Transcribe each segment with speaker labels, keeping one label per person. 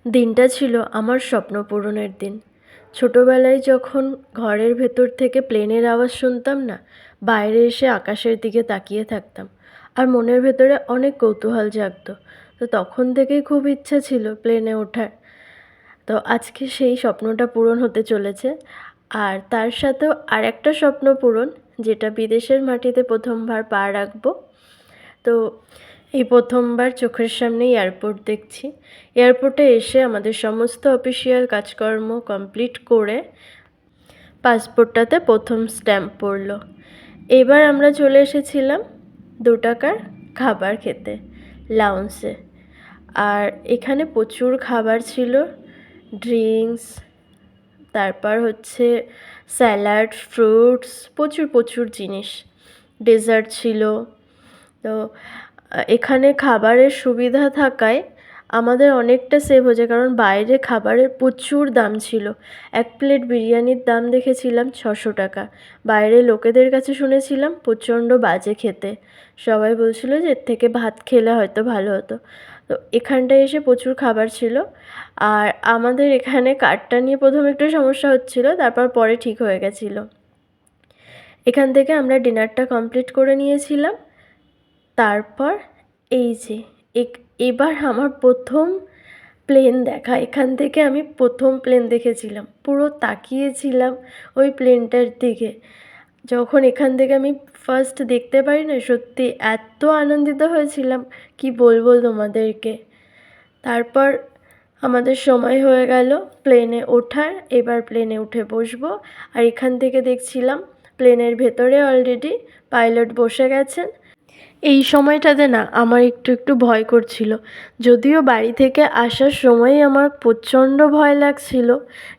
Speaker 1: দিনটা ছিল আমার স্বপ্ন পূরণের দিন। ছোটোবেলায় যখন ঘরের ভেতর থেকে প্লেনের আওয়াজ শুনতাম না, বাইরে এসে আকাশের দিকে তাকিয়ে থাকতাম আর মনের ভেতরে অনেক কৌতূহল জাগতো। তো তখন থেকেই খুব ইচ্ছা ছিল প্লেনে ওঠার। তো আজকে সেই স্বপ্নটা পূরণ হতে চলেছে। আর তার সাথেও আরেকটা স্বপ্ন পূরণ, যেটা বিদেশের মাটিতে প্রথমবার পা রাখবো। তো এই প্রথমবার চোখের সামনে এয়ারপোর্ট দেখছি। এয়ারপোর্টে এসে আমাদের সমস্ত অফিসিয়াল কাজকর্ম কমপ্লিট করে পাসপোর্টটাতে প্রথম স্ট্যাম্প পড়লো। এবার আমরা চলে এসেছিলাম 2 টাকার খাবার খেতে লাউঞ্জে। আর এখানে প্রচুর খাবার ছিল, ড্রিঙ্কস, তারপর হচ্ছে স্যালাড, ফ্রুটস, প্রচুর জিনিস, ডেজার্ট ছিল। তো এখানে খাবারের সুবিধা থাকায় আমাদের অনেকটা সেভ হয়েছে, কারণ বাইরে খাবারের প্রচুর দাম ছিল। 1 প্লেট বিরিয়ানির দাম দেখেছিলাম 600 টাকা। বাইরে লোকেদের কাছে শুনেছিলাম প্রচণ্ড বাজে খেতে, সবাই বলছিল যে এর থেকে ভাত খেলে হয়তো ভালো হতো। তো এখানটায় এসে প্রচুর খাবার ছিল। আর আমাদের এখানে কার্ডটা নিয়ে প্রথমে একটু সমস্যা হচ্ছিল, তারপর পরে ঠিক হয়ে গেছিলো। এখান থেকে আমরা ডিনারটা কমপ্লিট করে নিয়েছিলাম। তারপর এই যে এবার আমার প্রথম প্লেন দেখা। এখান থেকে আমি প্রথম প্লেন দেখেছিলাম, পুরো তাকিয়েছিলাম ওই প্লেনটার দিকে। যখন এখান থেকে আমি ফার্স্ট দেখতে পারি না, সত্যি এত আনন্দিত হয়েছিলাম কি বলবো তোমাদেরকে। তারপর আমাদের সময় হয়ে গেল প্লেনে ওঠার। এবার প্লেনে উঠে বসবো। আর এখান থেকে দেখছিলাম প্লেনের ভেতরে অলরেডি পাইলট বসে গেছেন। এই সময়টাতে না আমার একটু ভয় করছিল, যদিও বাড়ি থেকে আসার সময়ই আমার প্রচণ্ড ভয় লাগছিল,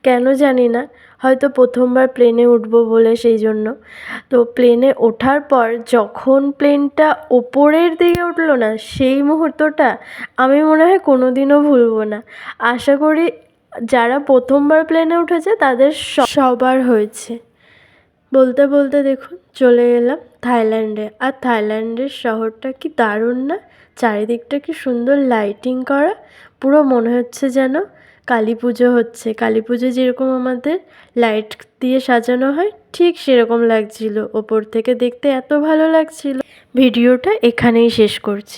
Speaker 1: কেন জানি না, হয়তো প্রথমবার প্লেনে উঠবো বলে সেই জন্য। তো প্লেনে ওঠার পর যখন প্লেনটা ওপরের দিকে উঠলো না, সেই মুহূর্তটা আমি মনে হয় কোনো দিনও ভুলবো না। আশা করি যারা প্রথমবার প্লেনে উঠেছে তাদের সবার হয়েছে। বলতে বলতে দেখুন চলে এলাম থাইল্যান্ডে। আর থাইল্যান্ডের শহরটা কি দারুণ না, চারিদিকটা কি সুন্দর লাইটিং করা, পুরো মনে হচ্ছে যেন কালী পুজো হচ্ছে। কালী পুজো যেরকম আমাদের লাইট দিয়ে সাজানো হয়, ঠিক সেরকম লাগছিল। ওপর থেকে দেখতে এত ভালো লাগছিল। ভিডিওটা এখানেই শেষ করছি।